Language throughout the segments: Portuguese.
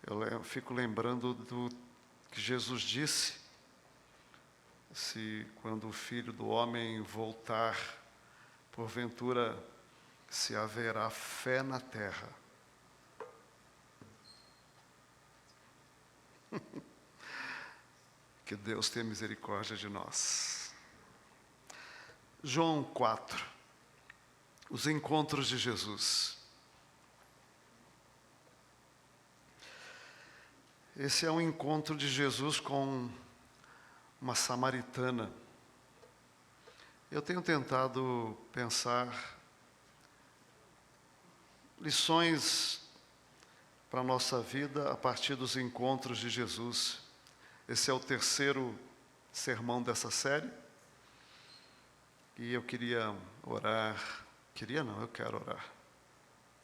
Eu fico lembrando do que Jesus disse, se quando o Filho do Homem voltar, porventura se haverá fé na terra. Que Deus tenha misericórdia de nós. João 4, os encontros de Jesus. Esse é um encontro de Jesus com uma samaritana. Eu tenho tentado pensar lições para a nossa vida a partir dos encontros de Jesus. Esse é o terceiro sermão dessa série. E eu queria orar. Queria não, eu quero orar.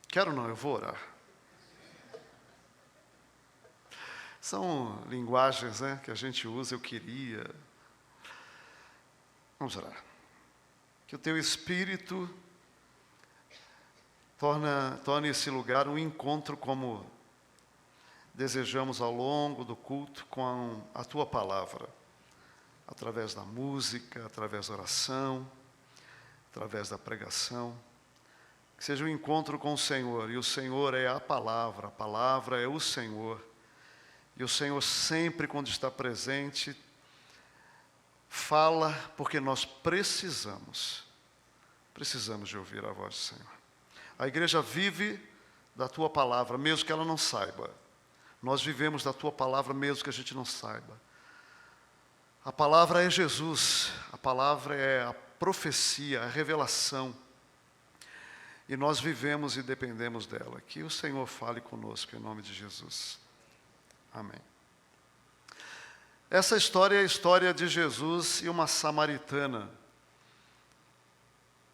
Quero não, eu vou orar. São linguagens, né, que a gente usa, eu queria. Vamos orar. Que o teu Espírito torne esse lugar um encontro como desejamos ao longo do culto com a tua palavra, através da música, através da oração, através da pregação. Que seja um encontro com o Senhor, e o Senhor é a palavra é o Senhor. E o Senhor sempre, quando está presente, fala porque nós precisamos de ouvir a voz do Senhor. A igreja vive da tua palavra, mesmo que ela não saiba. Nós vivemos da tua palavra, mesmo que a gente não saiba. A palavra é Jesus, a palavra é a profecia, a revelação. E nós vivemos e dependemos dela. Que o Senhor fale conosco em nome de Jesus. Amém. Essa história é a história de Jesus e uma samaritana.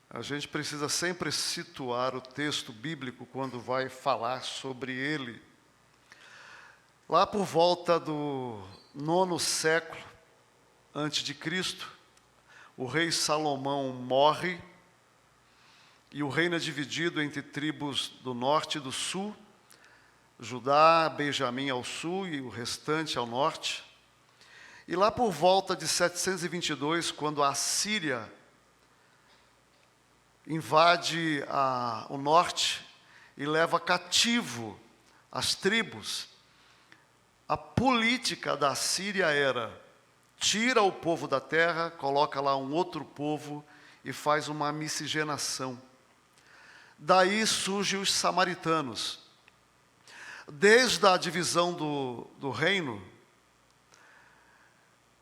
A gente precisa sempre situar o texto bíblico quando vai falar sobre ele. Lá por volta do 9º século antes de Cristo, o rei Salomão morre e o reino é dividido entre tribos do norte e do sul, Judá, Benjamim ao sul e o restante ao norte. E lá por volta de 722, quando a Síria invade o norte e leva cativo as tribos, a política da Síria era: tira o povo da terra, coloca lá um outro povo e faz uma miscigenação. Daí surgem os samaritanos. Desde a divisão do reino,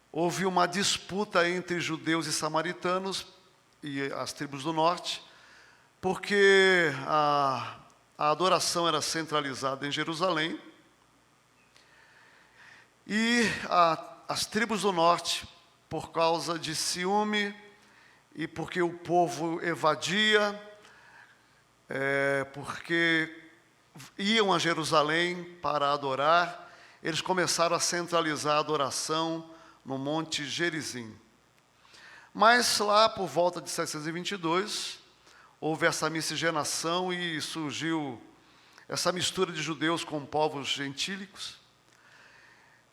houve uma disputa entre judeus e samaritanos e as tribos do norte, porque a adoração era centralizada em Jerusalém, e as tribos do norte, por causa de ciúme e porque o povo evadia, porque iam a Jerusalém para adorar, eles começaram a centralizar a adoração no Monte Gerizim. Mas lá por volta de 722, houve essa miscigenação e surgiu essa mistura de judeus com povos gentílicos.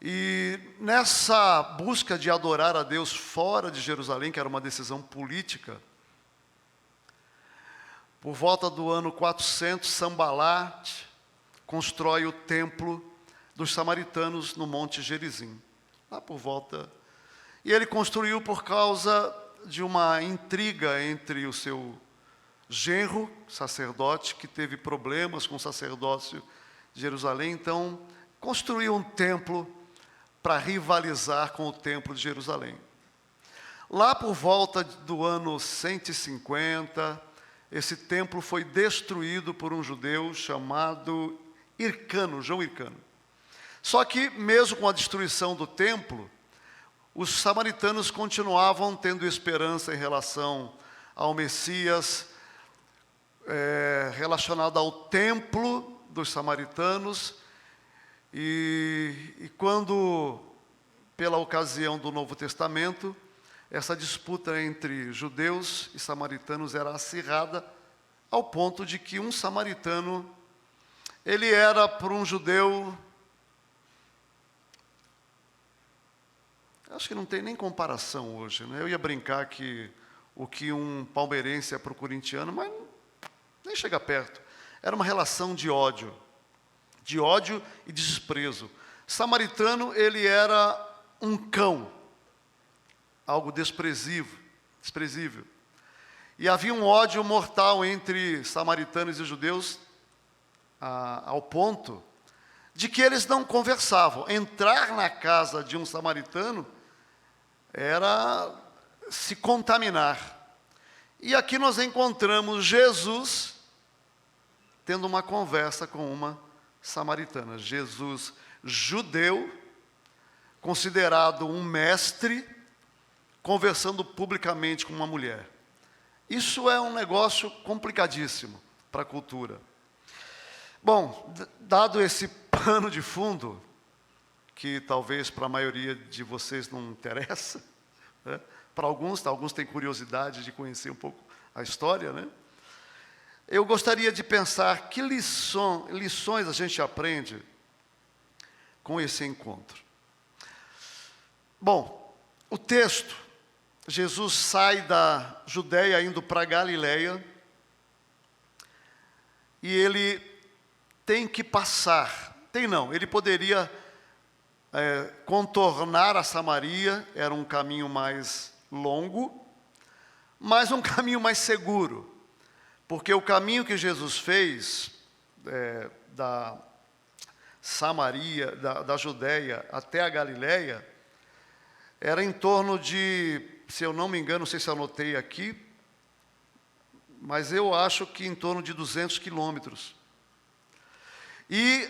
E nessa busca de adorar a Deus fora de Jerusalém, que era uma decisão política, por volta do ano 400, Sambalat constrói o templo dos samaritanos no Monte Gerizim. Lá por volta. E ele construiu por causa de uma intriga entre o seu genro, sacerdote, que teve problemas com o sacerdócio de Jerusalém. Então, construiu um templo para rivalizar com o templo de Jerusalém. Lá por volta do ano 150, esse templo foi destruído por um judeu chamado Hircano, João Hircano. Só que, mesmo com a destruição do templo, os samaritanos continuavam tendo esperança em relação ao Messias, relacionado ao templo dos samaritanos. E quando, pela ocasião do Novo Testamento, essa disputa entre judeus e samaritanos era acirrada, ao ponto de que um samaritano, ele era para um judeu Acho que não tem nem comparação hoje, né? Eu ia brincar que o que um palmeirense é para o corintiano, mas nem chega perto. Era uma relação de ódio e desprezo. Samaritano, ele era um cão, algo desprezível. E havia um ódio mortal entre samaritanos e judeus, ao ponto de que eles não conversavam. Entrar na casa de um samaritano era se contaminar. E aqui nós encontramos Jesus tendo uma conversa com uma samaritana. Jesus, judeu, considerado um mestre, conversando publicamente com uma mulher. Isso é um negócio complicadíssimo para a cultura. Bom, dado esse pano de fundo, que talvez para a maioria de vocês não interessa, né? Para alguns têm curiosidade de conhecer um pouco a história, né? Eu gostaria de pensar que lições a gente aprende com esse encontro. Bom, o texto, Jesus sai da Judéia indo para a Galileia, e ele tem que passar, ele poderia contornar a Samaria, era um caminho mais longo, mas um caminho mais seguro, porque o caminho que Jesus fez da Samaria, da Judéia até a Galileia, era em torno de, se eu não me engano, não sei se eu anotei aqui, mas eu acho que em torno de 200 quilômetros. E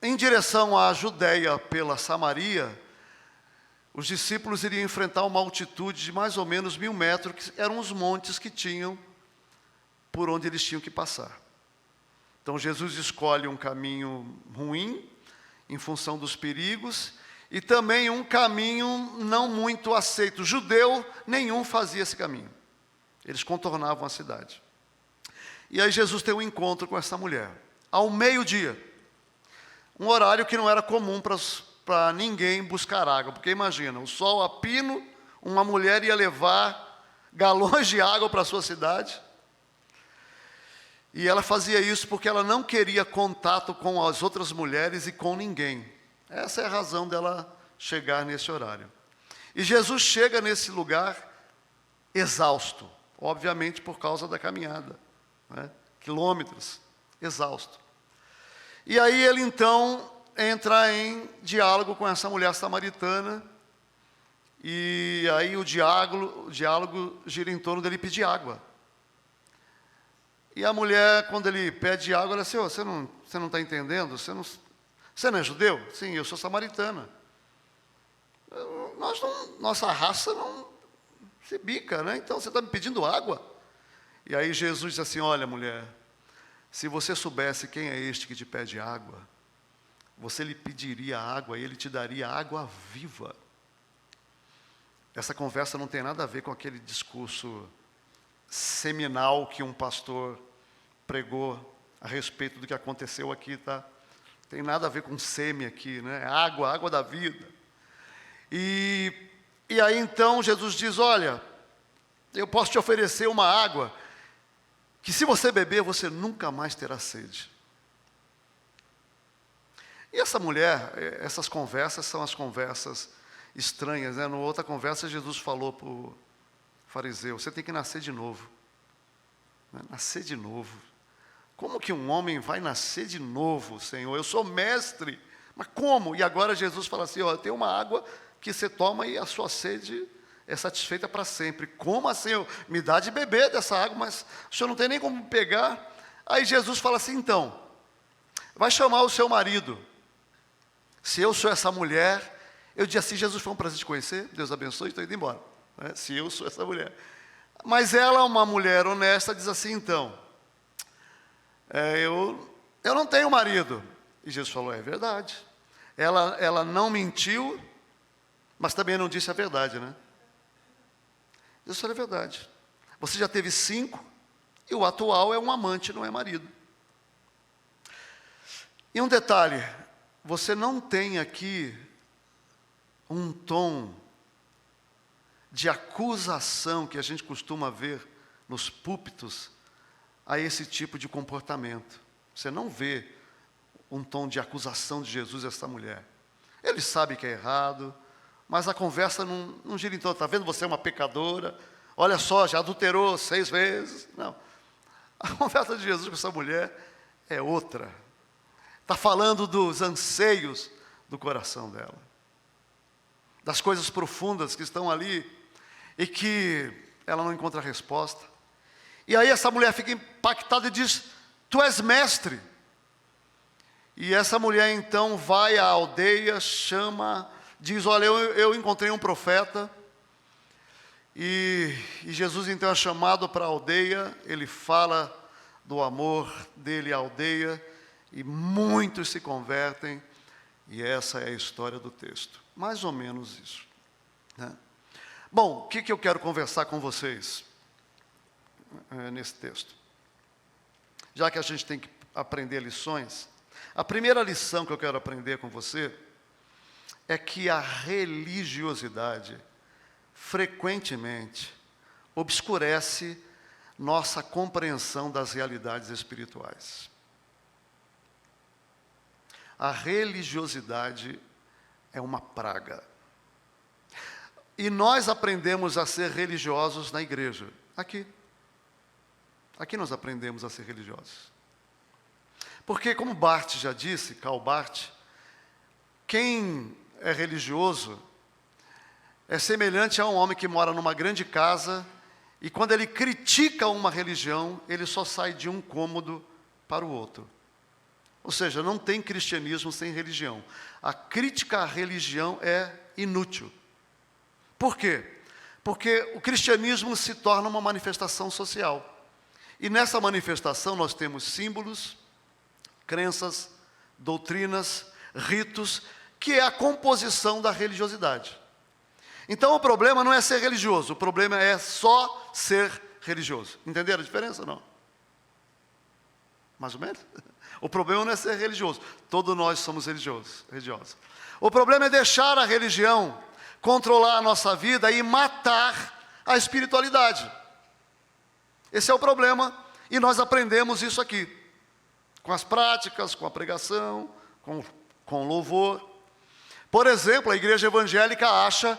em direção à Judéia pela Samaria, os discípulos iriam enfrentar uma altitude de mais ou menos 1.000 metros, que eram os montes que tinham por onde eles tinham que passar. Então Jesus escolhe um caminho ruim, em função dos perigos, e também um caminho não muito aceito. Judeu nenhum fazia esse caminho. Eles contornavam a cidade. E aí Jesus tem um encontro com essa mulher, ao meio-dia. Um horário que não era comum para ninguém buscar água. Porque imagina, o sol a pino, uma mulher ia levar galões de água para a sua cidade. E ela fazia isso porque ela não queria contato com as outras mulheres e com ninguém. Essa é a razão dela chegar nesse horário. E Jesus chega nesse lugar exausto, obviamente por causa da caminhada, né? Quilômetros, exausto. E aí ele então entra em diálogo com essa mulher samaritana, e aí o diálogo gira em torno dele pedir água. E a mulher, quando ele pede água, ela diz: você não está entendendo? Você não é judeu? Sim, eu sou samaritana. Nossa raça não se bica, né? Então você está me pedindo água? E aí Jesus diz assim: olha, mulher, se você soubesse quem é este que te pede água, você lhe pediria água e ele te daria água viva. Essa conversa não tem nada a ver com aquele discurso seminal que um pastor pregou a respeito do que aconteceu aqui, tá? Tem nada a ver com seme aqui, né? Água da vida. E aí então Jesus diz: olha, eu posso te oferecer uma água que, se você beber, você nunca mais terá sede. E essa mulher, essas conversas são as conversas estranhas, né? Numa outra conversa, Jesus falou para o fariseu: você tem que nascer de novo. Nascer de novo. Como que um homem vai nascer de novo, Senhor? Eu sou mestre, mas como? E agora Jesus fala assim: tem uma água que você toma e a sua sede é satisfeita para sempre. Como assim? Me dá de beber dessa água, mas o senhor não tem nem como pegar. Aí Jesus fala assim: então, vai chamar o seu marido. Se eu sou essa mulher, eu disse assim: Jesus, foi um prazer te conhecer, Deus abençoe, estou indo embora. Se eu sou essa mulher. Mas ela, uma mulher honesta, diz assim: então, eu não tenho marido. E Jesus falou: é verdade. Ela não mentiu, mas também não disse a verdade, né? Jesus falou: é verdade. Você já teve 5, e o atual é um amante, não é marido. E um detalhe: você não tem aqui um tom de acusação que a gente costuma ver nos púlpitos a esse tipo de comportamento. Você não vê um tom de acusação de Jesus a essa mulher. Ele sabe que é errado, mas a conversa não gira em torno. Está vendo, você é uma pecadora, olha só, já adulterou 6 vezes. Não. A conversa de Jesus com essa mulher é outra. Está falando dos anseios do coração dela, das coisas profundas que estão ali e que ela não encontra resposta. E aí essa mulher fica impactada e diz: tu és mestre. E essa mulher então vai à aldeia, chama, diz: olha, eu encontrei um profeta. E Jesus então é chamado para a aldeia, ele fala do amor dele à aldeia, e muitos se convertem, e essa é a história do texto. Mais ou menos isso, né? Bom, o que eu quero conversar com vocês nesse texto? Já que a gente tem que aprender lições, a primeira lição que eu quero aprender com você é que a religiosidade frequentemente obscurece nossa compreensão das realidades espirituais. A religiosidade é uma praga. E nós aprendemos a ser religiosos na igreja. Aqui nós aprendemos a ser religiosos. Porque, como Barth já disse, Karl Barth, quem é religioso é semelhante a um homem que mora numa grande casa e quando ele critica uma religião, ele só sai de um cômodo para o outro. Ou seja, não tem cristianismo sem religião. A crítica à religião é inútil. Por quê? Porque o cristianismo se torna uma manifestação social. E nessa manifestação nós temos símbolos, crenças, doutrinas, ritos, que é a composição da religiosidade. Então o problema não é ser religioso, o problema é só ser religioso. Entenderam a diferença, não? Mais ou menos? O problema não é ser religioso, todos nós somos religiosos. O problema é deixar a religião controlar a nossa vida e matar a espiritualidade. Esse é o problema, e nós aprendemos isso aqui, com as práticas, com a pregação, com louvor. Por exemplo, a igreja evangélica acha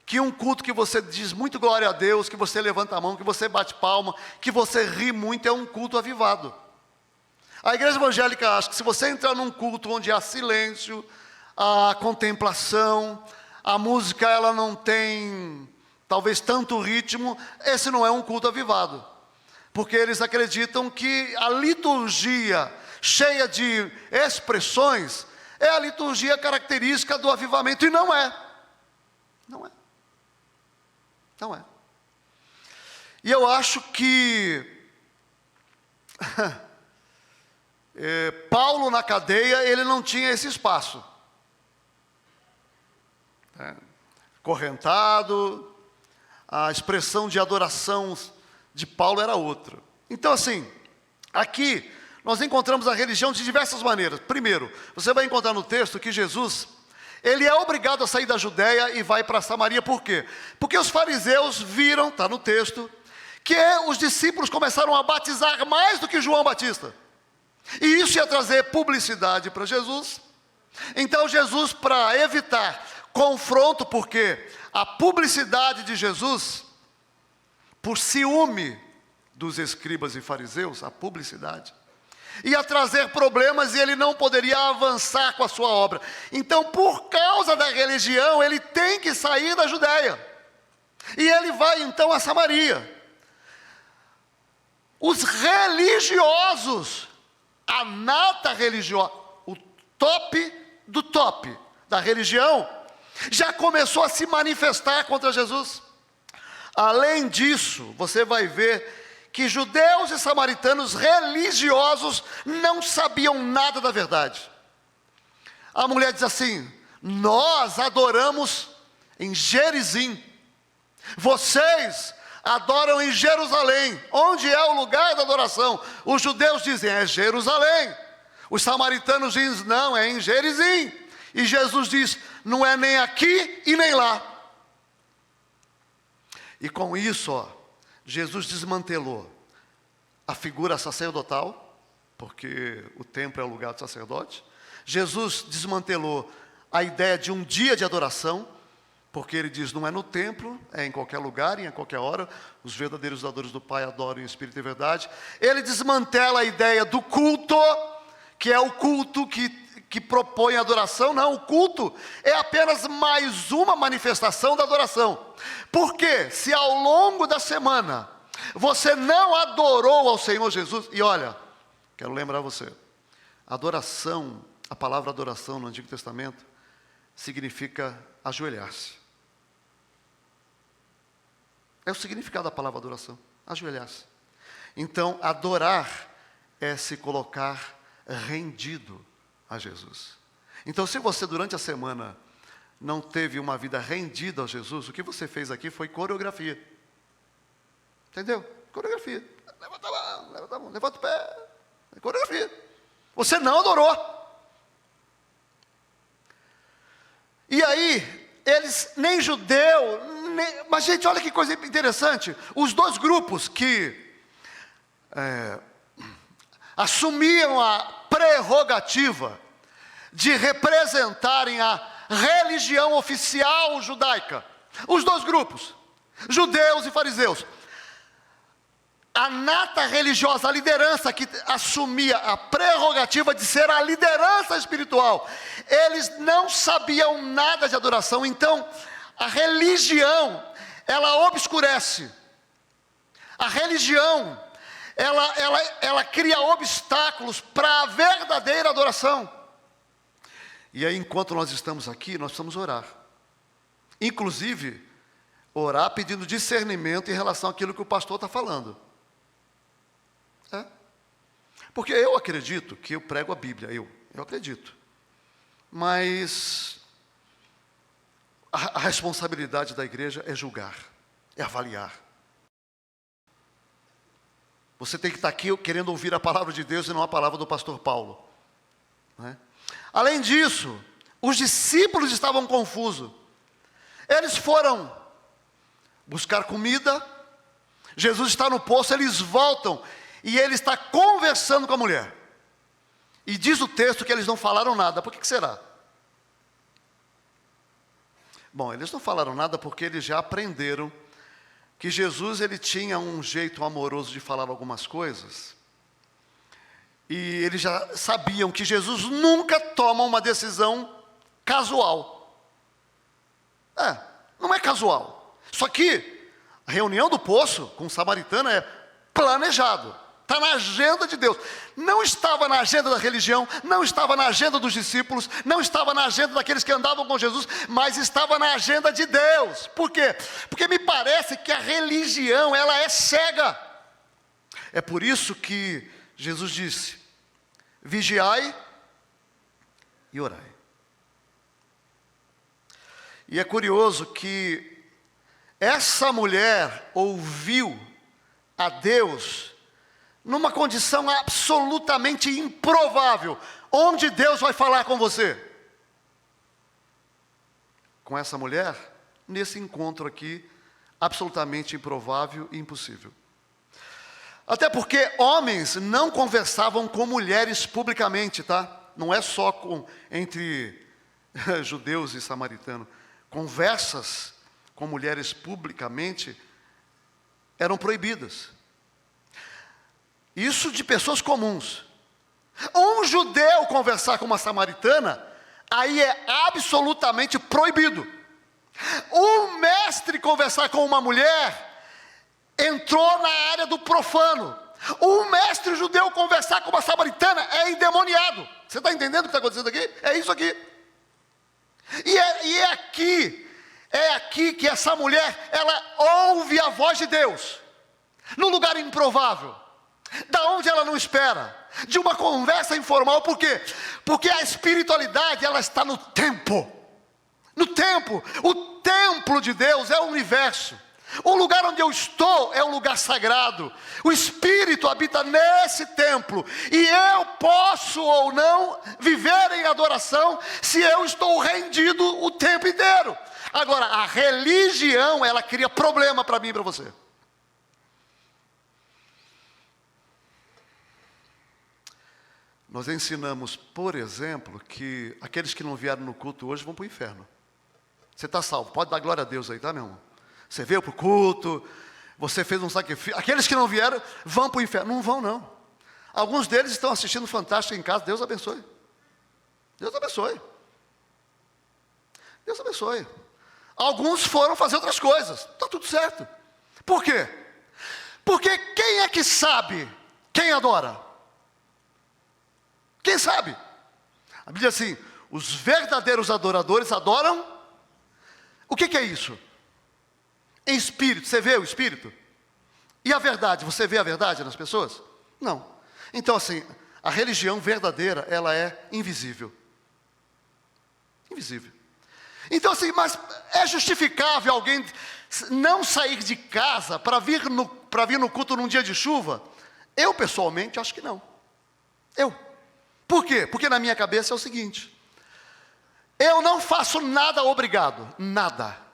que um culto que você diz muito glória a Deus, que você levanta a mão, que você bate palma, que você ri muito, é um culto avivado. A igreja evangélica acha que se você entrar num culto onde há silêncio, a contemplação, a música ela não tem talvez tanto ritmo, esse não é um culto avivado. Porque eles acreditam que a liturgia cheia de expressões é a liturgia característica do avivamento, e não é. Não é. Não é. E eu acho que Paulo na cadeia, ele não tinha esse espaço. Correntado, a expressão de adoração de Paulo era outra. Então assim, aqui nós encontramos a religião de diversas maneiras. Primeiro, você vai encontrar no texto que Jesus, ele é obrigado a sair da Judéia e vai para Samaria. Por quê? Porque os fariseus viram, está no texto, que os discípulos começaram a batizar mais do que João Batista. E isso ia trazer publicidade para Jesus. Então Jesus, para evitar confronto, porque a publicidade de Jesus, por ciúme dos escribas e fariseus, a publicidade, ia trazer problemas e ele não poderia avançar com a sua obra. Então, por causa da religião, ele tem que sair da Judéia. E ele vai então a Samaria. Os religiosos, a nata religiosa, o top do top da religião, já começou a se manifestar contra Jesus. Além disso, você vai ver que judeus e samaritanos religiosos não sabiam nada da verdade. A mulher diz assim: nós adoramos em Gerizim, vocês adoram em Jerusalém. Onde é o lugar da adoração? Os judeus dizem, é Jerusalém. Os samaritanos dizem, não, é em Gerizim. E Jesus diz: não é nem aqui e nem lá. E com isso, Jesus desmantelou a figura sacerdotal, porque o templo é o lugar do sacerdote. Jesus desmantelou a ideia de um dia de adoração, porque ele diz: não é no templo, é em qualquer lugar, em qualquer hora. Os verdadeiros adoradores do Pai adoram em espírito e verdade. Ele desmantela a ideia do culto, que é o culto que propõe a adoração. Não, o culto é apenas mais uma manifestação da adoração. Porque se ao longo da semana você não adorou ao Senhor Jesus, e olha, quero lembrar você, adoração, a palavra adoração no Antigo Testamento significa ajoelhar-se. É o significado da palavra adoração, ajoelhar-se. Então, adorar é se colocar rendido a Jesus. Então, se você durante a semana não teve uma vida rendida a Jesus, o que você fez aqui foi coreografia. Entendeu? Coreografia. Levanta a mão, levanta o pé. É coreografia. Você não adorou. E aí, eles, nem judeu, mas gente, olha que coisa interessante. Os dois grupos que assumiam a prerrogativa de representarem a religião oficial judaica. Os dois grupos, judeus e fariseus. A nata religiosa, a liderança que assumia a prerrogativa de ser a liderança espiritual, eles não sabiam nada de adoração. Então, a religião, ela obscurece. A religião, ela cria obstáculos para a verdadeira adoração. E aí, enquanto nós estamos aqui, nós precisamos orar. Inclusive, orar pedindo discernimento em relação àquilo que o pastor está falando. Porque eu acredito que eu prego a Bíblia, eu acredito. Mas a responsabilidade da igreja é julgar, é avaliar. Você tem que estar aqui querendo ouvir a palavra de Deus e não a palavra do pastor Paulo. Não é? Além disso, os discípulos estavam confusos. Eles foram buscar comida, Jesus está no poço, eles voltam e ele está conversando com a mulher. E diz o texto que eles não falaram nada. Por que será? Bom, eles não falaram nada porque eles já aprenderam que Jesus, ele tinha um jeito amoroso de falar algumas coisas. E eles já sabiam que Jesus nunca toma uma decisão casual. Não é casual. Só que a reunião do poço com o samaritano é planejado. Está na agenda de Deus. Não estava na agenda da religião, não estava na agenda dos discípulos, não estava na agenda daqueles que andavam com Jesus, mas estava na agenda de Deus. Por quê? Porque me parece que a religião, ela é cega. É por isso que Jesus disse: vigiai e orai. E é curioso que essa mulher ouviu a Deus numa condição absolutamente improvável. Onde Deus vai falar com você? Com essa mulher? Nesse encontro aqui, absolutamente improvável e impossível. Até porque homens não conversavam com mulheres publicamente, tá? Não é só entre judeus e samaritanos. Conversas com mulheres publicamente eram proibidas. Isso de pessoas comuns. Um judeu conversar com uma samaritana, aí é absolutamente proibido. Um mestre conversar com uma mulher, entrou na área do profano. Um mestre judeu conversar com uma samaritana é endemoniado. Você está entendendo o que está acontecendo aqui? É isso aqui. E é aqui que essa mulher, ela ouve a voz de Deus, num lugar improvável, da onde ela não espera, de uma conversa informal. Por quê? Porque a espiritualidade, ela está no tempo. No tempo. O templo de Deus é o universo. O lugar onde eu estou é um lugar sagrado. O Espírito habita nesse templo. E eu posso ou não viver em adoração se eu estou rendido o tempo inteiro. Agora, a religião, ela cria problema para mim e para você. Nós ensinamos, por exemplo, que aqueles que não vieram no culto hoje vão para o inferno. Você está salvo, pode dar glória a Deus aí, tá, meu irmão? Você veio para o culto, você fez um sacrifício. Aqueles que não vieram vão para o inferno. Não vão, não. Alguns deles estão assistindo Fantástico em casa. Deus abençoe. Deus abençoe. Deus abençoe. Alguns foram fazer outras coisas. Está tudo certo. Por quê? Porque quem é que sabe quem adora? Quem sabe? A Bíblia diz assim: os verdadeiros adoradores adoram. O que é isso? Em espírito. Você vê o espírito? E a verdade? Você vê a verdade nas pessoas? Não. Então assim, a religião verdadeira, ela é invisível. Invisível. Então assim, mas é justificável alguém não sair de casa para vir no culto num dia de chuva? Eu pessoalmente acho que não. Por quê? Porque na minha cabeça é o seguinte: eu não faço nada obrigado, nada.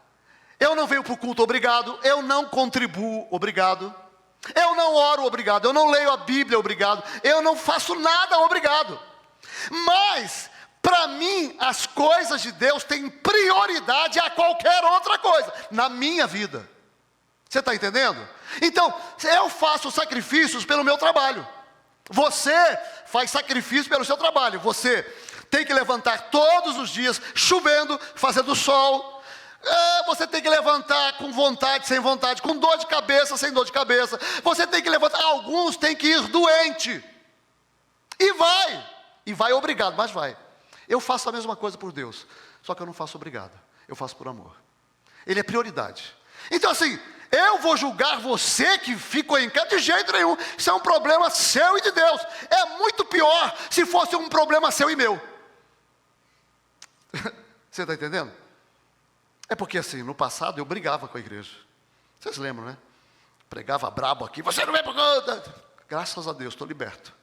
Eu não venho para o culto obrigado, eu não contribuo obrigado, eu não oro obrigado, eu não leio a Bíblia obrigado, eu não faço nada obrigado. Mas, para mim, as coisas de Deus têm prioridade a qualquer outra coisa, na minha vida. Você está entendendo? Então, eu faço sacrifícios pelo meu trabalho. Você faz sacrifício pelo seu trabalho. Você tem que levantar todos os dias, chovendo, fazendo sol. Você tem que levantar com vontade, sem vontade, com dor de cabeça, sem dor de cabeça. Você tem que levantar, alguns têm que ir doente. E vai obrigado, mas vai. Eu faço a mesma coisa por Deus, só que eu não faço obrigado, eu faço por amor. Ele é prioridade. Então assim, eu vou julgar você que ficou em casa? De jeito nenhum. Isso é um problema seu e de Deus. É muito pior se fosse um problema seu e meu. Você está entendendo? É porque assim, no passado eu brigava com a igreja. Vocês lembram, né? Pregava brabo aqui, você não vem para conta. Graças a Deus, estou liberto.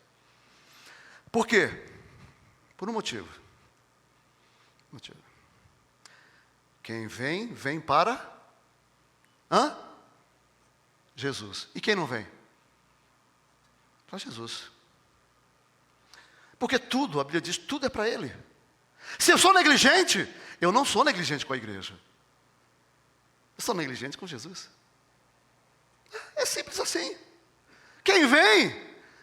Por quê? Por um motivo. Quem vem, vem para Jesus. E quem não vem? Para Jesus. Porque tudo, a Bíblia diz, tudo é para Ele. Se eu sou negligente, eu não sou negligente com a igreja. Eu sou negligente com Jesus. É simples assim. Quem vem,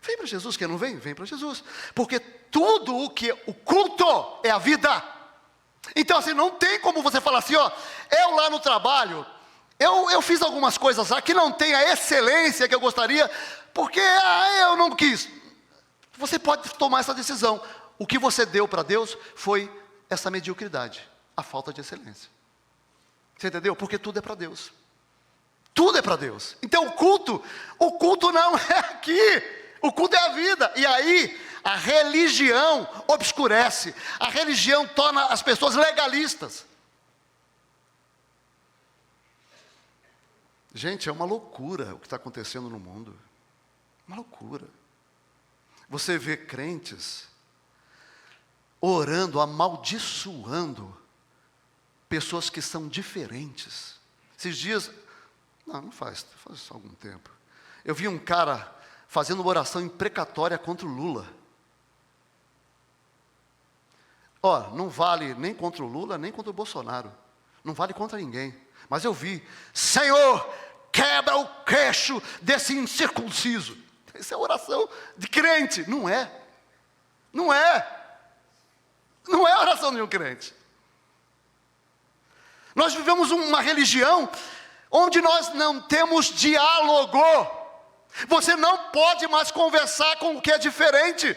vem para Jesus. Quem não vem, vem para Jesus. Porque tudo o que o culto é a vida. Então assim, não tem como você falar assim, ó, eu lá no trabalho, eu fiz algumas coisas lá que não tem a excelência que eu gostaria, porque eu não quis. Você pode tomar essa decisão. O que você deu para Deus foi essa mediocridade, a falta de excelência. Você entendeu? Porque tudo é para Deus. Tudo é para Deus. Então o culto não é aqui. O culto é a vida. E aí, a religião obscurece. A religião torna as pessoas legalistas. Gente, é uma loucura o que está acontecendo no mundo. Uma loucura. Você vê crentes orando, amaldiçoando pessoas que são diferentes. Esses dias, não faz algum tempo, eu vi um cara fazendo uma oração imprecatória contra o Lula. Não vale nem contra o Lula, nem contra o Bolsonaro. Não vale contra ninguém. Mas eu vi, Senhor, quebra o queixo desse incircunciso. Isso é oração de crente. Não é. Não é a oração de um crente. Nós vivemos uma religião onde nós não temos diálogo. Você não pode mais conversar com o que é diferente.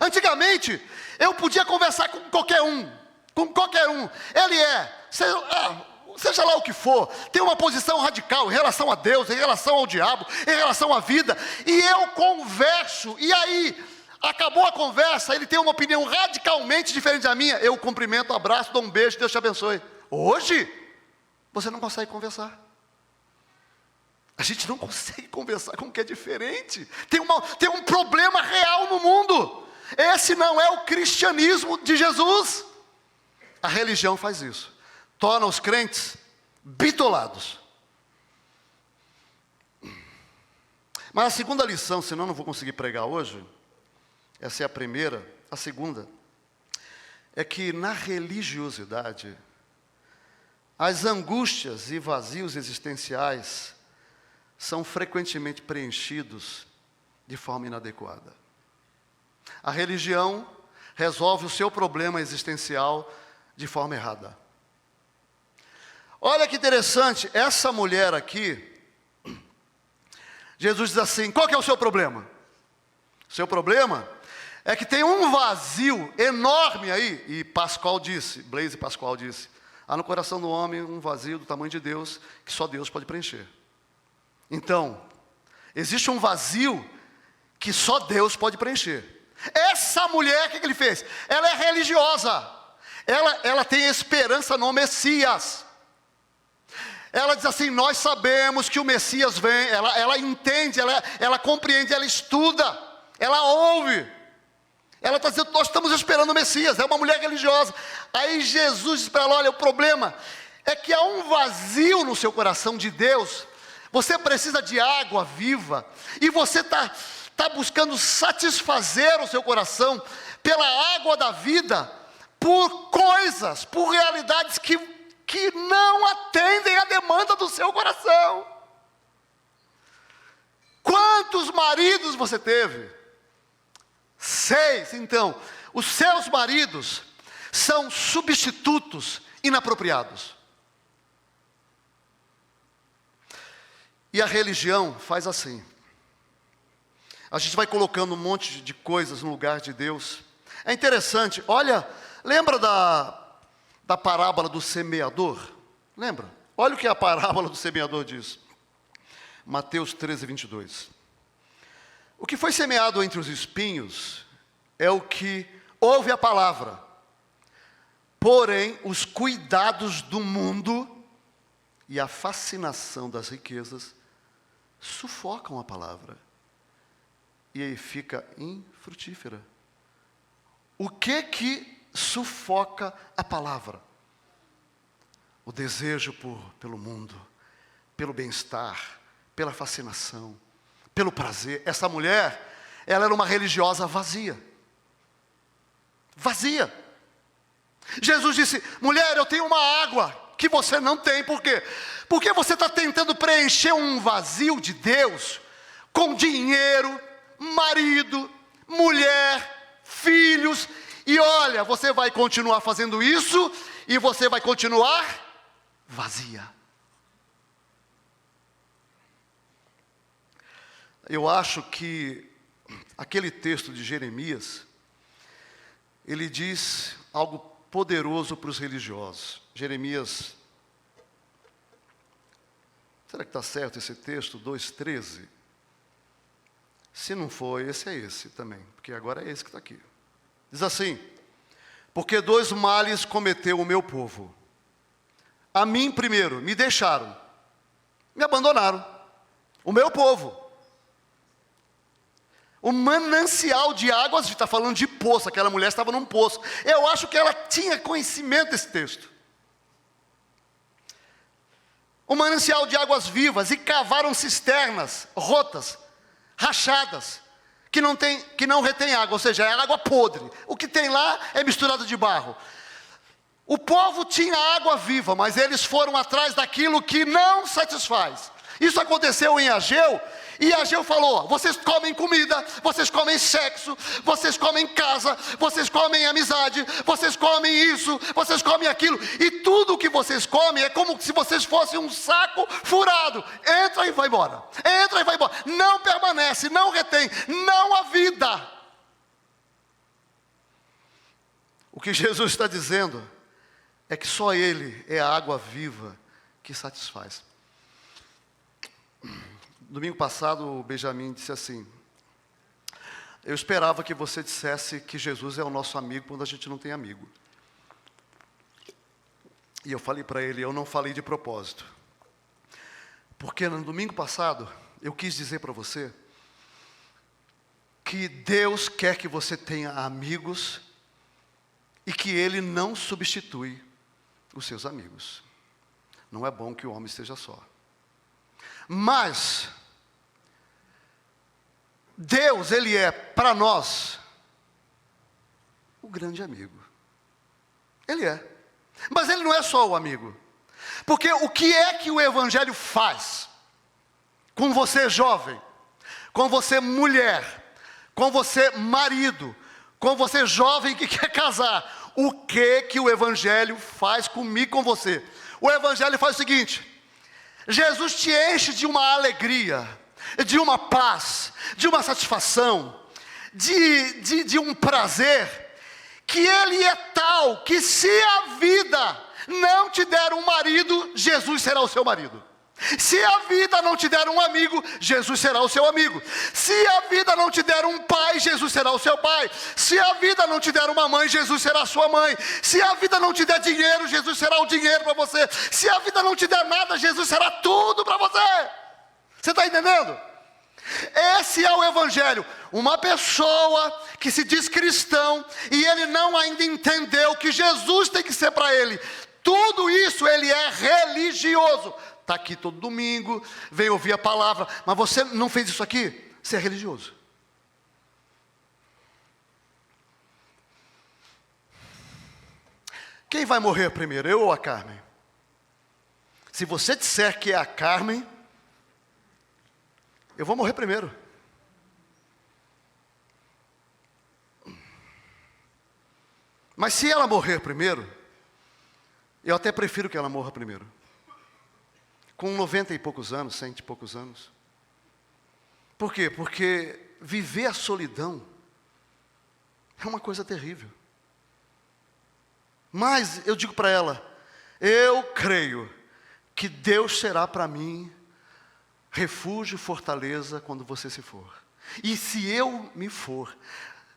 Antigamente, eu podia conversar com qualquer um. Ele seja lá o que for, tem uma posição radical em relação a Deus, em relação ao diabo, em relação à vida. E eu converso, e aí, acabou a conversa, ele tem uma opinião radicalmente diferente da minha. Eu cumprimento, abraço, dou um beijo, Deus te abençoe. Hoje, você não consegue conversar. A gente não consegue conversar com o que é diferente. Tem um problema real no mundo. Esse não é o cristianismo de Jesus. A religião faz isso. Torna os crentes bitolados. Mas a segunda lição, senão eu não vou conseguir pregar hoje, essa é a primeira, a segunda, é que na religiosidade, as angústias e vazios existenciais são frequentemente preenchidos de forma inadequada. A religião resolve o seu problema existencial de forma errada. Olha que interessante, essa mulher aqui, Jesus diz assim, qual que é o seu problema? O seu problema é que tem um vazio enorme aí, e Blaise Pascal disse, há no coração do homem um vazio do tamanho de Deus, que só Deus pode preencher. Então, existe um vazio que só Deus pode preencher. Essa mulher, o que ele fez? Ela é religiosa, ela tem esperança no Messias. Ela diz assim, nós sabemos que o Messias vem, ela entende, ela compreende, ela estuda, ela ouve. Ela está dizendo, nós estamos esperando o Messias, é uma mulher religiosa. Aí Jesus diz para ela, olha, o problema é que há um vazio no seu coração de Deus, você precisa de água viva, e você está buscando satisfazer o seu coração pela água da vida, por coisas, por realidades que não atendem à demanda do seu coração. Quantos maridos você teve? 6. Então, os seus maridos são substitutos inapropriados. E a religião faz assim. A gente vai colocando um monte de coisas no lugar de Deus. É interessante, olha, lembra da parábola do semeador? Lembra? Olha o que a parábola do semeador diz. Mateus 13, 22. O que foi semeado entre os espinhos é o que ouve a palavra. Porém, os cuidados do mundo e a fascinação das riquezas sufocam a palavra. E aí fica infrutífera. O que sufoca a palavra? O desejo pelo mundo, pelo bem-estar, pela fascinação, pelo prazer. Essa mulher, ela era uma religiosa vazia. Vazia. Jesus disse, mulher, eu tenho uma água que você não tem. Por quê? Porque você está tentando preencher um vazio de Deus com dinheiro, marido, mulher, filhos. E olha, você vai continuar fazendo isso e você vai continuar vazia. Eu acho que aquele texto de Jeremias, ele diz algo poderoso para os religiosos. Jeremias, será que está certo esse texto? 2,13. Se não for esse, é esse também, porque agora é esse que está aqui. Diz assim, porque 2 males cometeu o meu povo. A mim primeiro, me deixaram, me abandonaram, o meu povo. O manancial de águas, está falando de poço, aquela mulher estava num poço. Eu acho que ela tinha conhecimento desse texto. O manancial de águas vivas, e cavaram cisternas rotas, rachadas, que não retém água, ou seja, é água podre. O que tem lá é misturado de barro. O povo tinha água viva, mas eles foram atrás daquilo que não satisfaz. Isso aconteceu em Ageu, e Ageu falou, vocês comem comida, vocês comem sexo, vocês comem casa, vocês comem amizade, vocês comem isso, vocês comem aquilo, e tudo que vocês comem é como se vocês fossem um saco furado, entra e vai embora, não permanece, não retém, não há vida. O que Jesus está dizendo é que só Ele é a água viva que satisfaz. Domingo passado, o Benjamin disse assim, eu esperava que você dissesse que Jesus é o nosso amigo quando a gente não tem amigo. E eu falei para ele, eu não falei de propósito. Porque no domingo passado, eu quis dizer para você que Deus quer que você tenha amigos e que Ele não substitui os seus amigos. Não é bom que o homem esteja só. Mas Deus, Ele é para nós o grande amigo. Ele é. Mas Ele não é só o amigo. Porque o que é que o Evangelho faz com você jovem, com você mulher, com você marido, com você jovem que quer casar? O que o Evangelho faz comigo e com você? O Evangelho faz o seguinte: Jesus te enche de uma alegria, de uma paz, de uma satisfação, de um prazer, que Ele é tal que se a vida não te der um marido, Jesus será o seu marido. Se a vida não te der um amigo, Jesus será o seu amigo. Se a vida não te der um pai, Jesus será o seu pai. Se a vida não te der uma mãe, Jesus será a sua mãe. Se a vida não te der dinheiro, Jesus será o dinheiro para você. Se a vida não te der nada, Jesus será tudo para você. Você está entendendo? Esse é o Evangelho. Uma pessoa que se diz cristão e ele não ainda entendeu que Jesus tem que ser para ele tudo isso, ele é religioso. Está aqui todo domingo, vem ouvir a palavra, mas você não fez isso aqui, você é religioso. Quem vai morrer primeiro, eu ou a Carmen? Se você disser que é a Carmen, eu vou morrer primeiro. Mas se ela morrer primeiro, eu até prefiro que ela morra primeiro. Com 90 e poucos anos, 100 e poucos anos. Por quê? Porque viver a solidão é uma coisa terrível. Mas eu digo para ela, eu creio que Deus será para mim refúgio, fortaleza quando você se for. E se eu me for,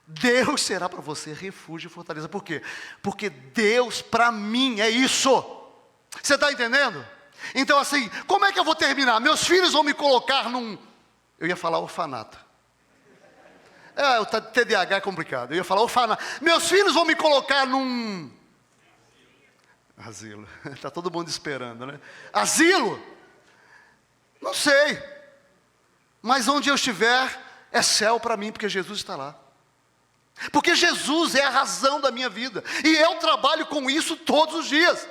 Deus será para você refúgio e fortaleza. Por quê? Porque Deus para mim é isso. Você está entendendo? Então assim, como é que eu vou terminar? Meus filhos vão me colocar num... Eu ia falar orfanato. O TDAH é complicado. Eu ia falar orfanato. Meus filhos vão me colocar num... Asilo. Está todo mundo esperando, né? Asilo? Não sei. Mas onde eu estiver, é céu para mim, porque Jesus está lá. Porque Jesus é a razão da minha vida. E eu trabalho com isso todos os dias.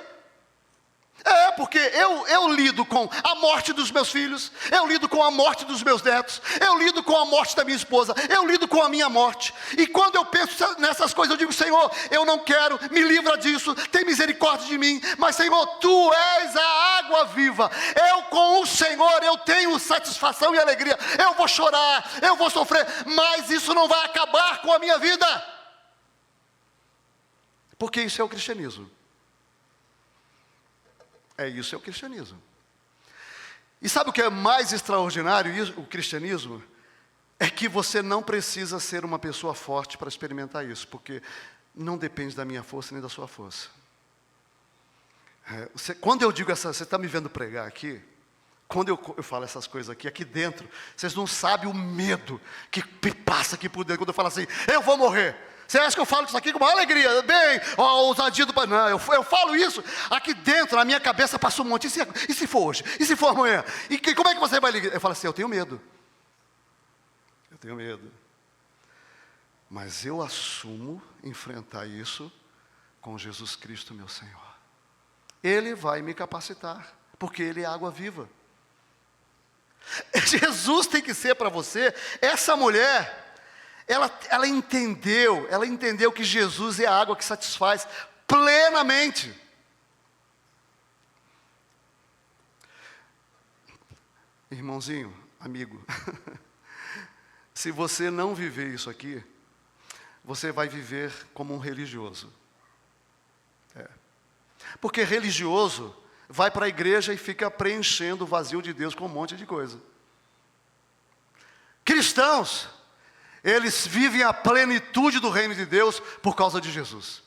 Porque eu lido com a morte dos meus filhos, eu lido com a morte dos meus netos, eu lido com a morte da minha esposa, eu lido com a minha morte. E quando eu penso nessas coisas, eu digo, Senhor, eu não quero, me livra disso, tem misericórdia de mim. Mas Senhor, Tu és a água viva. Eu com o Senhor, eu tenho satisfação e alegria. Eu vou chorar, eu vou sofrer, mas isso não vai acabar com a minha vida. Porque isso é o cristianismo. Isso é o cristianismo. E sabe o que é mais extraordinário, o cristianismo? É que você não precisa ser uma pessoa forte para experimentar isso, porque não depende da minha força nem da sua força. Quando eu digo você está me vendo pregar aqui, quando eu falo essas coisas aqui dentro, vocês não sabem o medo que passa aqui por dentro, quando eu falo assim, eu vou morrer. Você acha que eu falo isso aqui com uma alegria? Bem, ousadia do pai. Não, eu falo isso. Aqui dentro, na minha cabeça, passa um monte. E se for hoje? E se for amanhã? E como é que você vai ligar? Eu falo assim, eu tenho medo. Eu tenho medo. Mas eu assumo enfrentar isso com Jesus Cristo, meu Senhor. Ele vai me capacitar, porque Ele é água viva. Jesus tem que ser para você, essa mulher... Ela entendeu que Jesus é a água que satisfaz plenamente. Irmãozinho, amigo, se você não viver isso aqui, você vai viver como um religioso. Porque religioso vai para a igreja e fica preenchendo o vazio de Deus com um monte de coisa. Cristãos, eles vivem a plenitude do reino de Deus por causa de Jesus.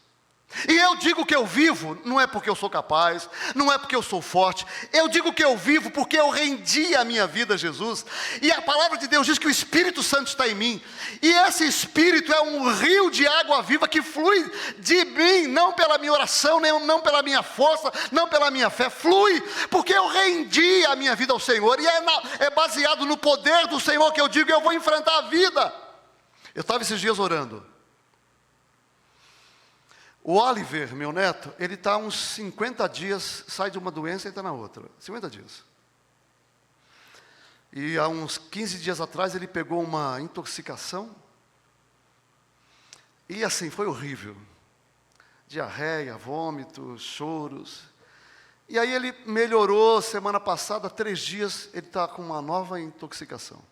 E eu digo que eu vivo, não é porque eu sou capaz, não é porque eu sou forte. Eu digo que eu vivo porque eu rendi a minha vida a Jesus. E a palavra de Deus diz que o Espírito Santo está em mim. E esse Espírito é um rio de água viva que flui de mim, não pela minha oração, não pela minha força, não pela minha fé. Flui porque eu rendi a minha vida ao Senhor. E é baseado no poder do Senhor que eu digo, eu vou enfrentar a vida. Eu estava esses dias orando. O Oliver, meu neto, ele está uns 50 dias, sai de uma doença e entra na outra. 50 dias. E há uns 15 dias atrás ele pegou uma intoxicação. E assim, foi horrível. Diarreia, vômitos, choros. E aí ele melhorou, semana passada, 3 dias, ele está com uma nova intoxicação.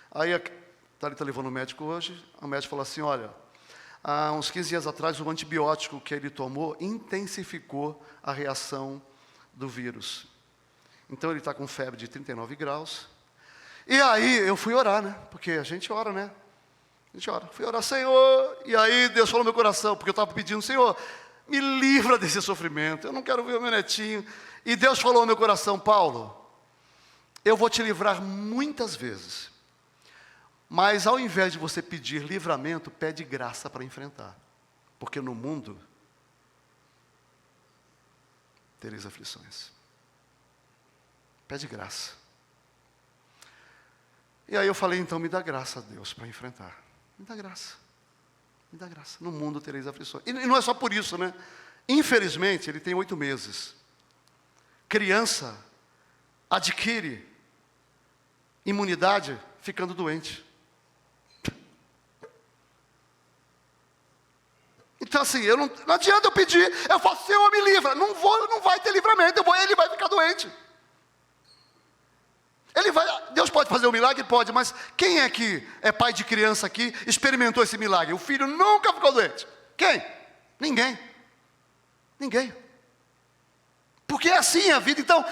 Aí ele está levando o médico hoje, o médico falou assim, olha, há uns 15 dias atrás, o antibiótico que ele tomou intensificou a reação do vírus. Então, ele está com febre de 39 graus. E aí, eu fui orar, né? Porque a gente ora, né? A gente ora. Fui orar, Senhor. E aí, Deus falou no meu coração, porque eu estava pedindo, Senhor, me livra desse sofrimento. Eu não quero ver o meu netinho. E Deus falou no meu coração, Paulo, eu vou te livrar muitas vezes. Mas ao invés de você pedir livramento, pede graça para enfrentar. Porque no mundo, tereis aflições. Pede graça. E aí eu falei, então me dá graça a Deus para enfrentar. Me dá graça. Me dá graça. No mundo tereis aflições. E não é só por isso, né? Infelizmente, ele tem 8 meses. Criança adquire imunidade ficando doente. Então assim, não adianta eu pedir, eu falo, Senhor, me livra. Não vai ter livramento, ele vai ficar doente. Deus pode fazer um milagre? Pode, mas quem é que é pai de criança aqui, experimentou esse milagre? O filho nunca ficou doente. Quem? Ninguém. Ninguém. Porque é assim a vida. Então,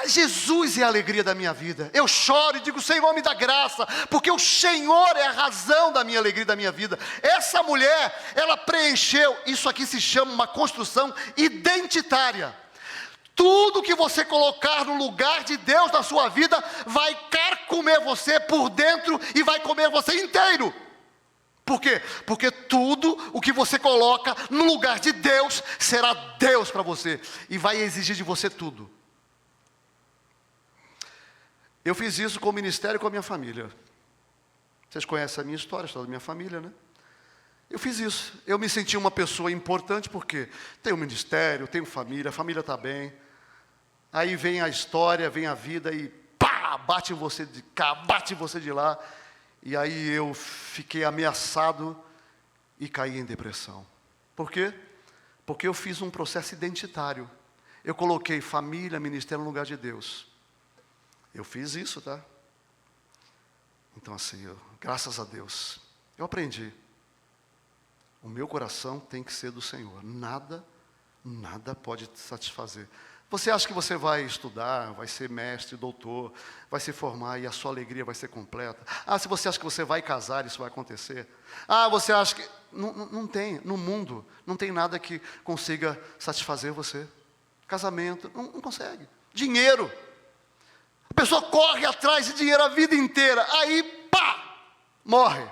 Jesus é a alegria da minha vida. Eu choro e digo, Senhor, me dá graça, porque o Senhor é a razão da minha alegria e da minha vida. Essa mulher, ela preencheu, isso aqui se chama uma construção identitária. Tudo que você colocar no lugar de Deus na sua vida, vai carcomer você por dentro e vai comer você inteiro. Por quê? Porque tudo o que você coloca no lugar de Deus, será Deus para você. E vai exigir de você tudo. Eu fiz isso com o ministério e com a minha família. Vocês conhecem a minha história, a história da minha família, né? Eu fiz isso. Eu me senti uma pessoa importante porque tenho ministério, tenho família, a família está bem. Aí vem a história, vem a vida e pá, bate em você de cá, bate em você de lá. E aí eu fiquei ameaçado e caí em depressão. Por quê? Porque eu fiz um processo identitário. Eu coloquei família, ministério no lugar de Deus. Eu fiz isso, tá? Então assim, graças a Deus, eu aprendi. O meu coração tem que ser do Senhor. Nada pode te satisfazer. Você acha que você vai estudar, vai ser mestre, doutor, vai se formar e a sua alegria vai ser completa? Se você acha que você vai casar, isso vai acontecer? Você acha que... Não tem, no mundo, não tem nada que consiga satisfazer você. Casamento, não consegue. Dinheiro. A pessoa corre atrás de dinheiro a vida inteira, aí, pá, morre.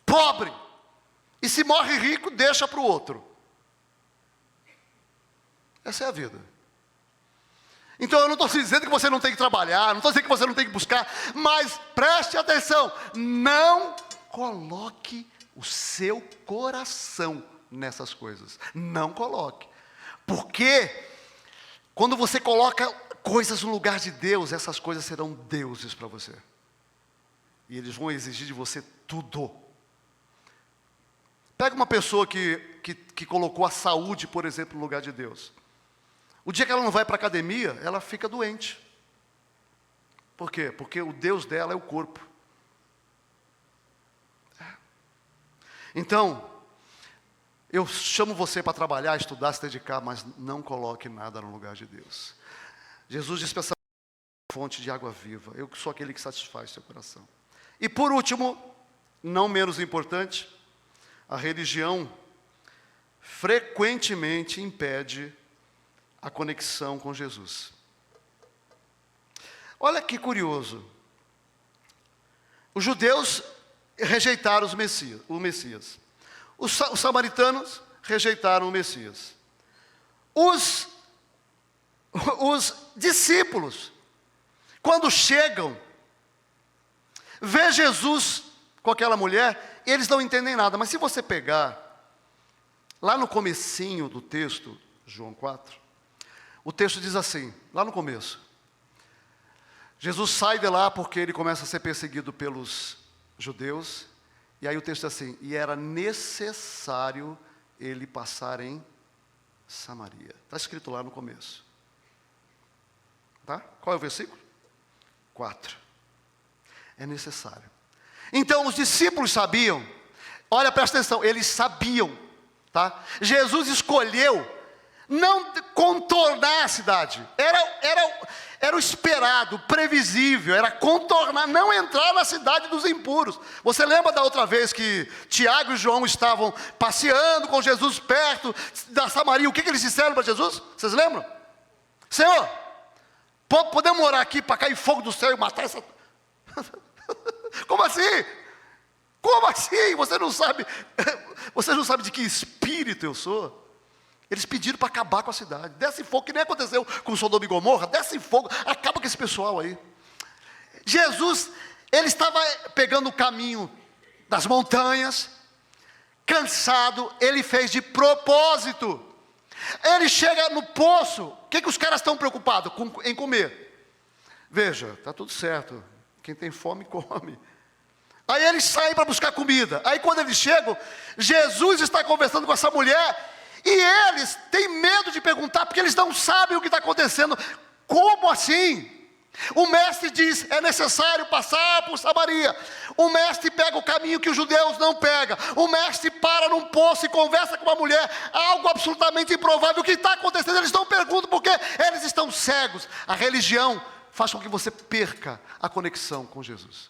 Pobre. E se morre rico, deixa para o outro. Essa é a vida. Então eu não estou dizendo que você não tem que trabalhar, não estou dizendo que você não tem que buscar, mas preste atenção, não coloque o seu coração nessas coisas. Não coloque. Porque quando você coloca coisas no lugar de Deus, essas coisas serão deuses para você. E eles vão exigir de você tudo. Pega uma pessoa que colocou a saúde, por exemplo, no lugar de Deus. O dia que ela não vai para a academia, ela fica doente. Por quê? Porque o Deus dela é o corpo. Então, eu chamo você para trabalhar, estudar, se dedicar, mas não coloque nada no lugar de Deus. Jesus disse para essa fonte de água viva, eu sou aquele que satisfaz seu coração. E por último, não menos importante, a religião frequentemente impede a conexão com Jesus. Olha que curioso. Os judeus rejeitaram o Messias. Os samaritanos rejeitaram o Messias. Os discípulos, quando chegam, vê Jesus com aquela mulher, eles não entendem nada. Mas se você pegar, lá no comecinho do texto, João 4, o texto diz assim, lá no começo, Jesus sai de lá porque ele começa a ser perseguido pelos judeus, e aí o texto diz assim, e era necessário ele passar em Samaria. Está escrito lá no começo. Tá? Qual é o versículo? 4. É necessário. Então os discípulos sabiam, olha, presta atenção, eles sabiam, tá? Jesus escolheu não contornar a cidade, era o esperado, previsível, era contornar, não entrar na cidade dos impuros. Você lembra da outra vez que Tiago e João estavam passeando com Jesus perto da Samaria, o que eles disseram para Jesus? Vocês lembram? Senhor, podemos orar aqui para cair fogo do céu e matar essa... Como assim? Como assim? Você não sabe de que espírito eu sou? Eles pediram para acabar com a cidade. Desce fogo, que nem aconteceu com Sodoma e Gomorra. Desce fogo, acaba com esse pessoal aí. Jesus, ele estava pegando o caminho das montanhas, cansado, ele fez de propósito. Ele chega no poço, o que os caras estão preocupados? Em comer. Veja, está tudo certo. Quem tem fome, come. Aí eles saem para buscar comida. Aí quando eles chegam, Jesus está conversando com essa mulher, e eles têm medo de perguntar, porque eles não sabem o que está acontecendo. Como assim? O mestre diz, é necessário passar por Samaria. O mestre pega o caminho que os judeus não pegam. O mestre para num poço e conversa com uma mulher, algo absolutamente improvável. O que está acontecendo? Eles não perguntam porque eles estão cegos. A religião faz com que você perca a conexão com Jesus.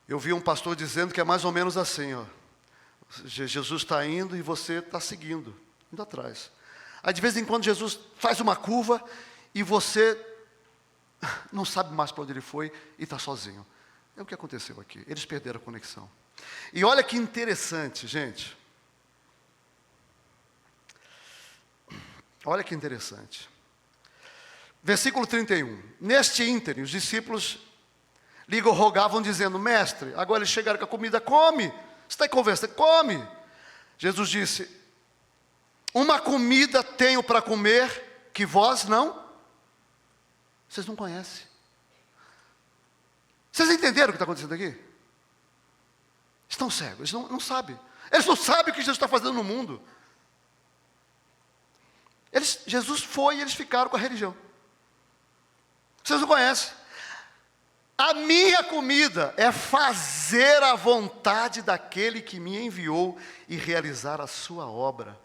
Eu vi um pastor dizendo que é mais ou menos assim, ó. Jesus está indo e você está seguindo, indo atrás. Aí de vez em quando Jesus faz uma curva e você não sabe mais para onde ele foi e está sozinho. É o que aconteceu aqui, eles perderam a conexão. E olha que interessante, gente. Olha que interessante. Versículo 31. Neste ínterim, os discípulos rogavam dizendo, mestre, agora eles chegaram com a comida, come. Você está aí conversando, come. Jesus disse, uma comida tenho para comer que vós vocês não conhecem. Vocês entenderam o que está acontecendo aqui? Estão cegos, eles não sabem. Eles não sabem o que Jesus está fazendo no mundo. Jesus foi e eles ficaram com a religião. Vocês não conhecem. A minha comida é fazer a vontade daquele que me enviou e realizar a sua obra.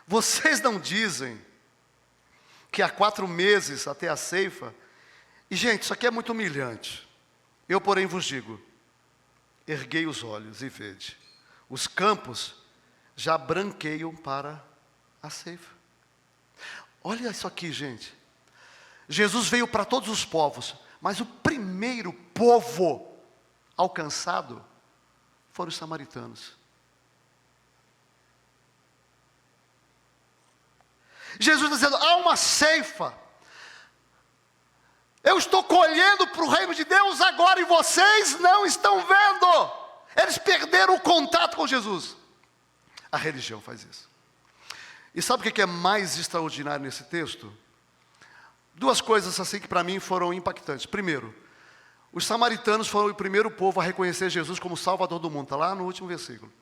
Vocês não dizem que há 4 meses até a ceifa? E gente, isso aqui é muito humilhante. Eu, porém, vos digo, erguei os olhos e vede, os campos já branqueiam para a ceifa. Olha isso aqui, gente. Jesus veio para todos os povos, mas o primeiro povo alcançado foram os samaritanos. Jesus está dizendo, há uma ceifa. Eu estou colhendo para o reino de Deus agora e vocês não estão vendo. Eles perderam o contato com Jesus. A religião faz isso. E sabe o que é mais extraordinário nesse texto? 2 coisas assim que para mim foram impactantes. Primeiro, os samaritanos foram o primeiro povo a reconhecer Jesus como Salvador do mundo. Está lá no último versículo.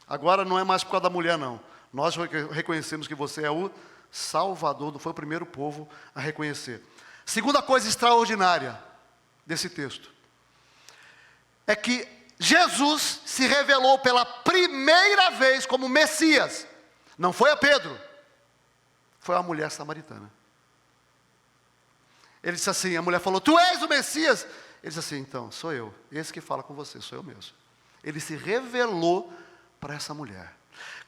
Agora não é mais por causa da mulher, não. Nós reconhecemos que você é o Salvador, foi o primeiro povo a reconhecer. Segunda coisa extraordinária desse texto é que Jesus se revelou pela primeira vez como Messias. Não foi a Pedro, foi a mulher samaritana. Ele disse assim, a mulher falou, tu és o Messias? Ele disse assim, então, sou eu, esse que fala com você, sou eu mesmo. Ele se revelou para essa mulher.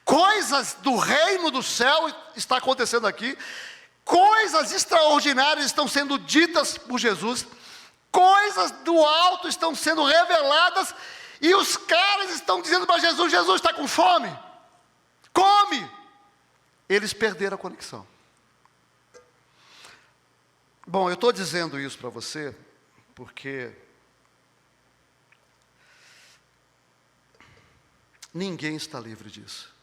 Coisas do reino do céu está acontecendo aqui. Coisas extraordinárias estão sendo ditas por Jesus. Coisas do alto estão sendo reveladas. E os caras estão dizendo para Jesus: Jesus está com fome? Come! Eles perderam a conexão. Bom, eu estou dizendo isso para você porque ninguém está livre disso.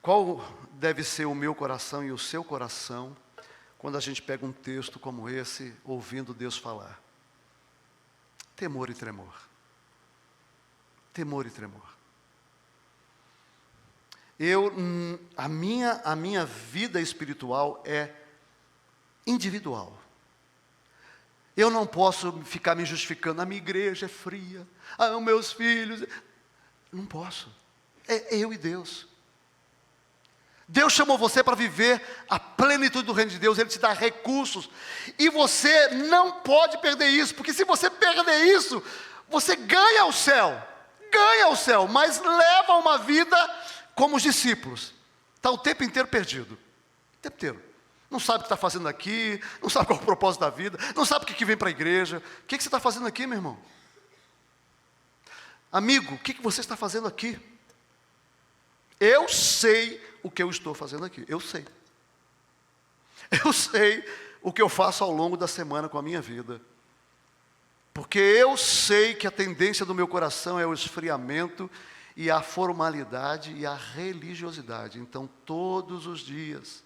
Qual deve ser o meu coração e o seu coração quando a gente pega um texto como esse, ouvindo Deus falar? Temor e tremor. Temor e tremor. A minha vida espiritual é individual. Eu não posso ficar me justificando: a minha igreja é fria, os meus filhos. Não posso. É eu e Deus. Deus chamou você para viver a plenitude do reino de Deus. Ele te dá recursos. E você não pode perder isso. Porque se você perder isso, você ganha o céu. Ganha o céu, mas leva uma vida como os discípulos. Está o tempo inteiro perdido. O tempo inteiro. Não sabe o que está fazendo aqui. Não sabe qual é o propósito da vida. Não sabe o que vem para a igreja. O que você está fazendo aqui, meu irmão? Amigo, o que você está fazendo aqui? Eu sei o que eu estou fazendo aqui. Eu sei. Eu sei o que eu faço ao longo da semana com a minha vida. Porque eu sei que a tendência do meu coração é o esfriamento e a formalidade e a religiosidade. Então, todos os dias,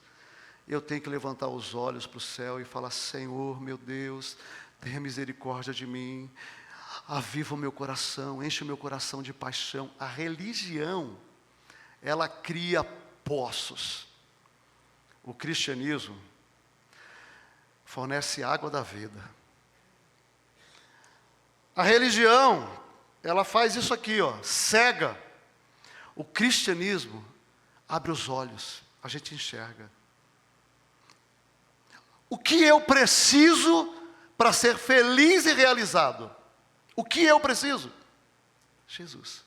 eu tenho que levantar os olhos para o céu e falar: Senhor, meu Deus, tenha misericórdia de mim. Aviva o meu coração, enche o meu coração de paixão. A religião, ela cria poços. O cristianismo fornece água da vida. A religião, ela faz isso aqui, cega. O cristianismo abre os olhos, a gente enxerga. O que eu preciso para ser feliz e realizado? O que eu preciso? Jesus.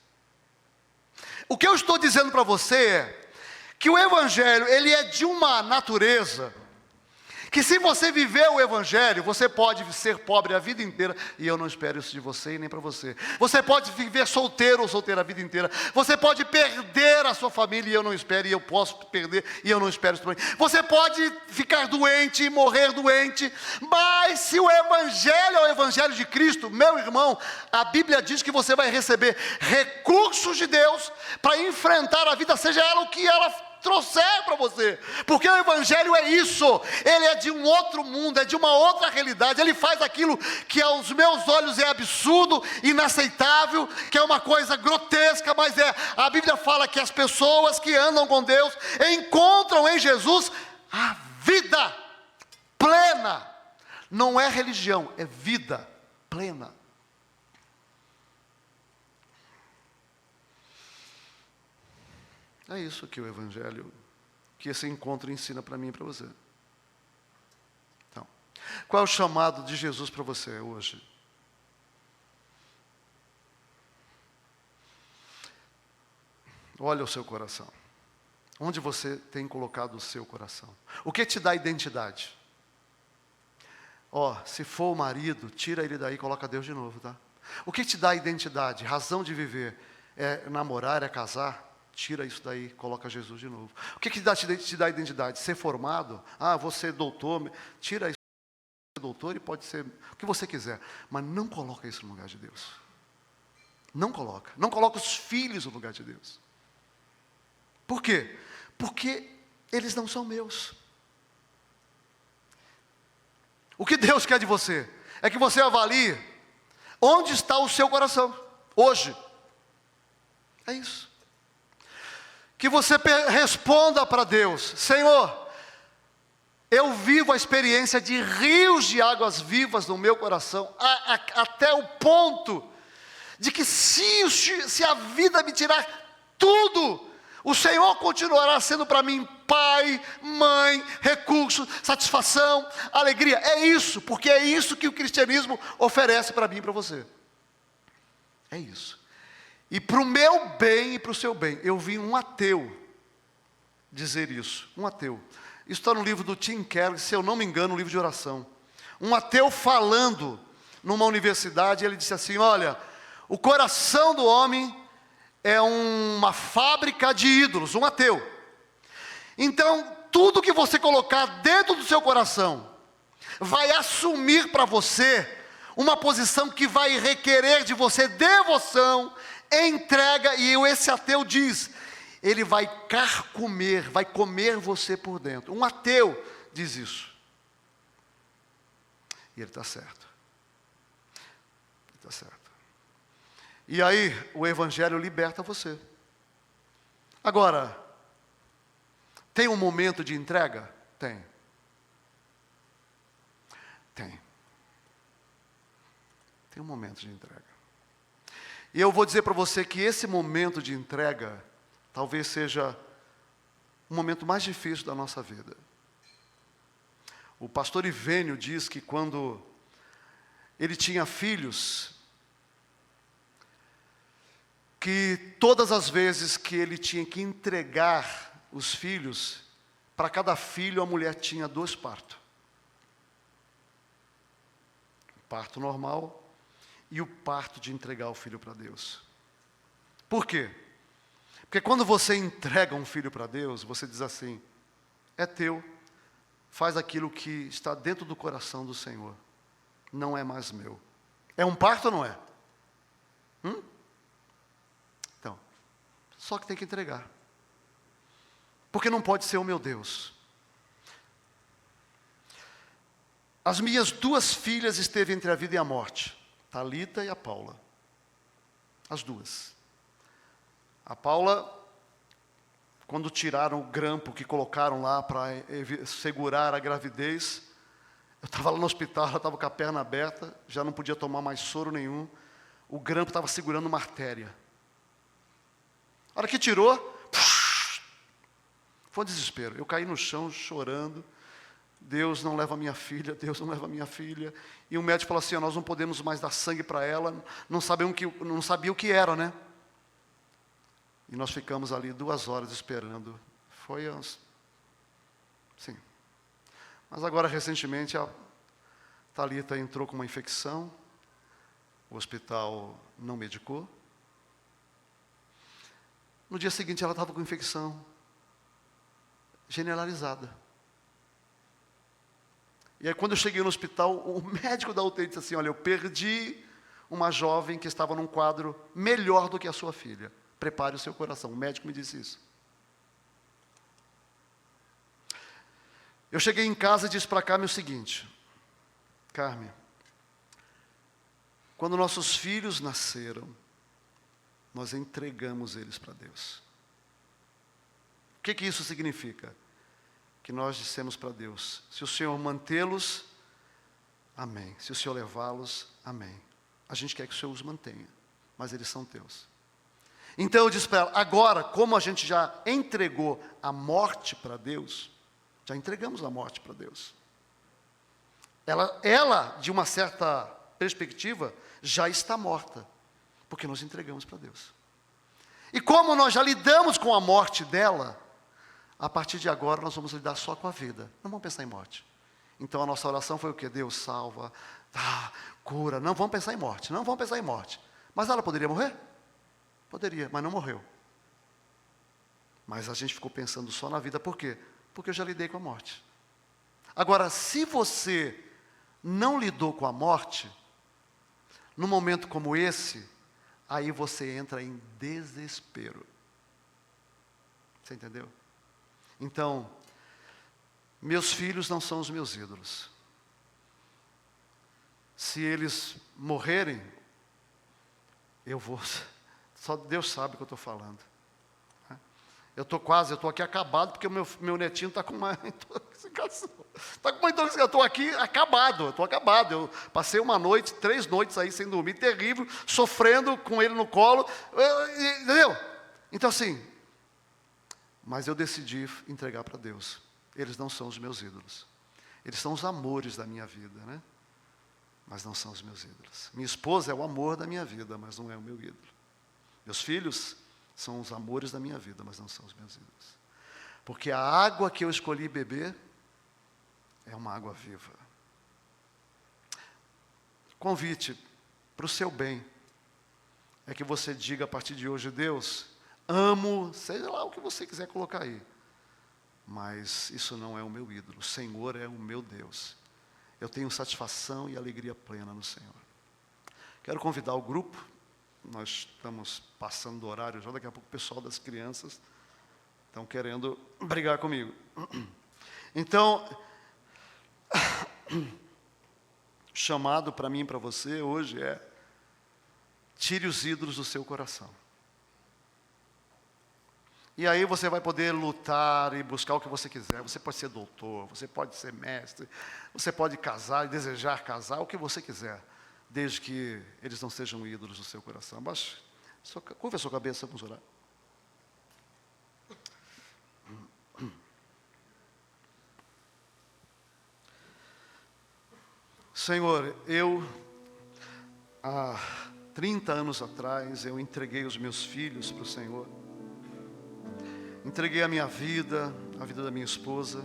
O que eu estou dizendo para você é que o Evangelho, ele é de uma natureza que, se você viver o Evangelho, você pode ser pobre a vida inteira, e eu não espero isso de você e nem para você. Você pode viver solteiro ou solteira a vida inteira. Você pode perder a sua família, e eu não espero, e eu posso perder, e eu não espero isso também. Você pode ficar doente e morrer doente, mas se o Evangelho é o Evangelho de Cristo, meu irmão, a Bíblia diz que você vai receber recursos de Deus para enfrentar a vida, seja ela o que ela trouxer para você, porque o Evangelho é isso. Ele é de um outro mundo, é de uma outra realidade. Ele faz aquilo que aos meus olhos é absurdo, inaceitável, que é uma coisa grotesca, mas a Bíblia fala que as pessoas que andam com Deus encontram em Jesus a vida plena. Não é religião, é vida plena. É isso que o Evangelho, que esse encontro ensina para mim e para você. Então, qual é o chamado de Jesus para você hoje? Olha o seu coração. Onde você tem colocado o seu coração? O que te dá identidade? Se for o marido, tira ele daí e coloca Deus de novo, tá? O que te dá identidade, razão de viver? É namorar, é casar? Tira isso daí, coloca Jesus de novo. O que te dá identidade? Ser formado? Vou ser doutor. Tira isso, ser doutor, e pode ser o que você quiser. Mas não coloca isso no lugar de Deus. Não coloca. Não coloca os filhos no lugar de Deus. Por quê? Porque eles não são meus. O que Deus quer de você é que você avalie onde está o seu coração hoje. É isso. Que você responda para Deus: Senhor, eu vivo a experiência de rios de águas vivas no meu coração, até o ponto de que se a vida me tirar tudo, o Senhor continuará sendo para mim pai, mãe, recurso, satisfação, alegria. É isso, porque é isso que o cristianismo oferece para mim e para você. É isso. E para o meu bem e para o seu bem. Eu vi um ateu dizer isso. Um ateu. Isso está no livro do Tim Keller, se eu não me engano, no livro de oração. Um ateu falando numa universidade, ele disse assim: olha, o coração do homem é uma fábrica de ídolos, um ateu. Então, tudo que você colocar dentro do seu coração vai assumir para você uma posição que vai requerer de você devoção, entrega, e esse ateu diz, ele vai carcomer, vai comer você por dentro. Um ateu diz isso. E ele está certo. Ele está certo. E aí, o Evangelho liberta você. Agora, tem um momento de entrega? Tem. Tem. Tem um momento de entrega. E eu vou dizer para você que esse momento de entrega talvez seja o momento mais difícil da nossa vida. O pastor Ivênio diz que quando ele tinha filhos, que todas as vezes que ele tinha que entregar os filhos, para cada filho a mulher tinha 2 partos. O parto normal e o parto de entregar o filho para Deus. Por quê? Porque quando você entrega um filho para Deus, você diz assim: é teu, faz aquilo que está dentro do coração do Senhor, não é mais meu. É um parto ou não é? Então, só que tem que entregar. Porque não pode ser o meu Deus. As minhas 2 filhas esteve entre a vida e a morte, Talita e a Paula. As 2. A Paula, quando tiraram o grampo que colocaram lá para segurar a gravidez, eu estava lá no hospital, ela estava com a perna aberta, já não podia tomar mais soro nenhum, o grampo estava segurando uma artéria. A hora que tirou, foi um desespero. Eu caí no chão chorando. Deus não leva a minha filha, Deus não leva a minha filha. E o médico falou assim: nós não podemos mais dar sangue para ela. Não sabia o que era, né? E nós ficamos ali 2 horas esperando. Foi sim. Mas agora, recentemente, a Talita entrou com uma infecção. O hospital não medicou. No dia seguinte, ela estava com infecção generalizada. E aí, quando eu cheguei no hospital, o médico da UTI disse assim: olha, eu perdi uma jovem que estava num quadro melhor do que a sua filha. Prepare o seu coração. O médico me disse isso. Eu cheguei em casa e disse para a Carmen o seguinte: Carmen, quando nossos filhos nasceram, nós entregamos eles para Deus. O que isso significa? Que nós dissemos para Deus: se o Senhor mantê-los, amém. Se o Senhor levá-los, amém. A gente quer que o Senhor os mantenha, mas eles são teus. Então eu disse para ela: agora, como a gente já entregou a morte para Deus, já entregamos a morte para Deus. Ela, de uma certa perspectiva, já está morta, porque nós entregamos para Deus. E como nós já lidamos com a morte dela, a partir de agora nós vamos lidar só com a vida. Não vamos pensar em morte. Então a nossa oração foi o quê? Deus salva, cura. Não vamos pensar em morte. Não vamos pensar em morte. Mas ela poderia morrer? Poderia, mas não morreu. Mas a gente ficou pensando só na vida. Por quê? Porque eu já lidei com a morte. Agora, se você não lidou com a morte, num momento como esse, aí você entra em desespero. Você entendeu? Então, meus filhos não são os meus ídolos. Se eles morrerem, eu vou. Só Deus sabe o que eu estou falando. Eu estou aqui acabado, porque o meu netinho está com uma intoxicação. Está com uma intoxicação. Eu estou aqui acabado, Eu passei 3 noites aí sem dormir, terrível, sofrendo com ele no colo. Entendeu? Então assim, mas eu decidi entregar para Deus. Eles não são os meus ídolos. Eles são os amores da minha vida, né? Mas não são os meus ídolos. Minha esposa é o amor da minha vida, mas não é o meu ídolo. Meus filhos são os amores da minha vida, mas não são os meus ídolos. Porque a água que eu escolhi beber é uma água viva. Convite para o seu bem é que você diga a partir de hoje: Deus, amo, seja lá o que você quiser colocar aí, mas isso não é o meu ídolo, o Senhor é o meu Deus. Eu tenho satisfação e alegria plena no Senhor. Quero convidar o grupo, nós estamos passando do horário já, daqui a pouco o pessoal das crianças estão querendo brigar comigo. Então, chamado para mim e para você hoje é: tire os ídolos do seu coração. E aí você vai poder lutar e buscar o que você quiser. Você pode ser doutor, você pode ser mestre, você pode casar e desejar casar, o que você quiser, desde que eles não sejam ídolos do seu coração. Baixe, curva a sua cabeça, vamos orar. Senhor, há 30 anos atrás, eu entreguei os meus filhos para o Senhor. Entreguei a minha vida, a vida da minha esposa.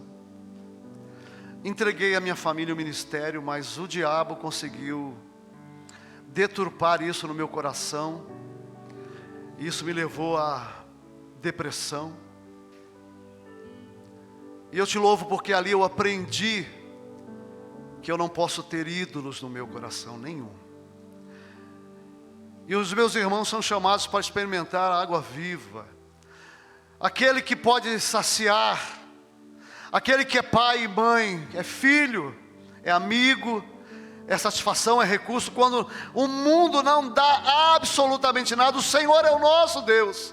Entreguei a minha família e o ministério, mas o diabo conseguiu deturpar isso no meu coração. Isso me levou à depressão. E eu te louvo porque ali eu aprendi que eu não posso ter ídolos no meu coração nenhum. E os meus irmãos são chamados para experimentar a água viva. Aquele que pode saciar, aquele que é pai e mãe, é filho, é amigo, é satisfação, é recurso. Quando o mundo não dá absolutamente nada, o Senhor é o nosso Deus.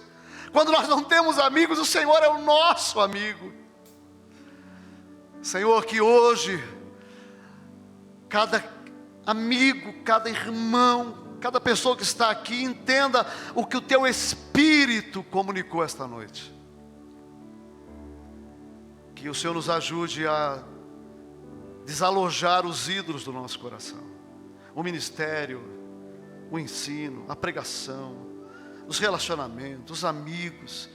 Quando nós não temos amigos, o Senhor é o nosso amigo. Senhor, que hoje cada amigo, cada irmão, cada pessoa que está aqui entenda o que o Teu Espírito comunicou esta noite. Que o Senhor nos ajude a desalojar os ídolos do nosso coração. O ministério, o ensino, a pregação, os relacionamentos, os amigos.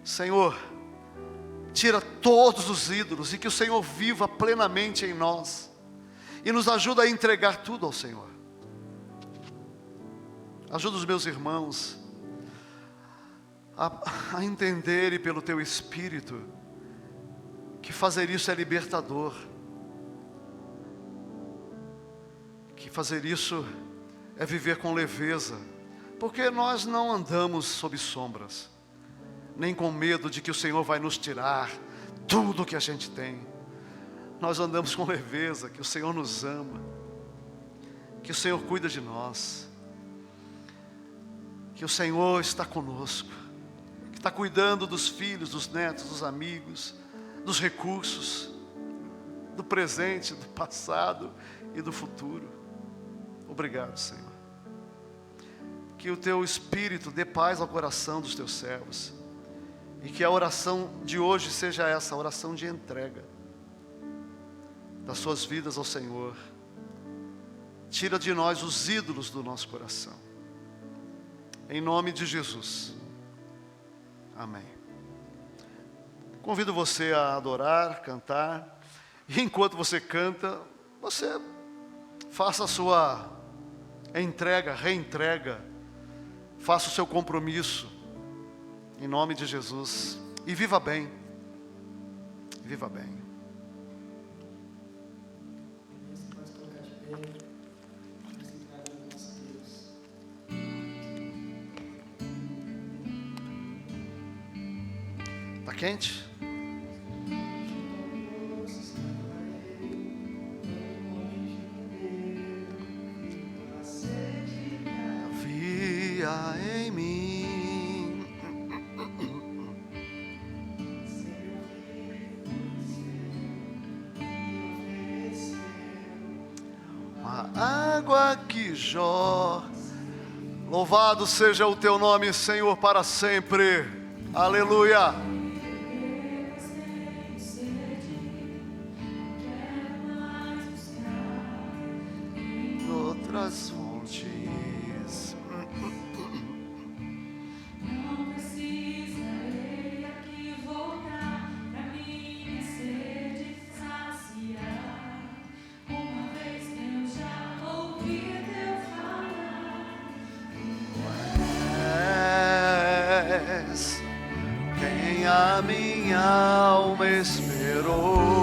Senhor, tira todos os ídolos e que o Senhor viva plenamente em nós. E nos ajuda a entregar tudo ao Senhor. Ajuda os meus irmãos a entenderem pelo Teu Espírito que fazer isso é libertador. Que fazer isso é viver com leveza. Porque nós não andamos sob sombras, nem com medo de que o Senhor vai nos tirar tudo que a gente tem. Nós andamos com leveza, que o Senhor nos ama, que o Senhor cuida de nós, que o Senhor está conosco, que está cuidando dos filhos, dos netos, dos amigos, dos recursos, do presente, do passado e do futuro. Obrigado, Senhor. Que o Teu Espírito dê paz ao coração dos Teus servos, e que a oração de hoje seja essa, a oração de entrega das suas vidas ao Senhor. Tira de nós os ídolos do nosso coração, em nome de Jesus, amém. Convido você a adorar, cantar, e enquanto você canta, você faça a sua entrega, reentrega, faça o seu compromisso, em nome de Jesus, e viva bem, viva bem. Está quente? Havia em mim uma água que jorra. Louvado seja o Teu nome, Senhor, para sempre. Aleluia. Outras fontes. és quem a minha alma esperou.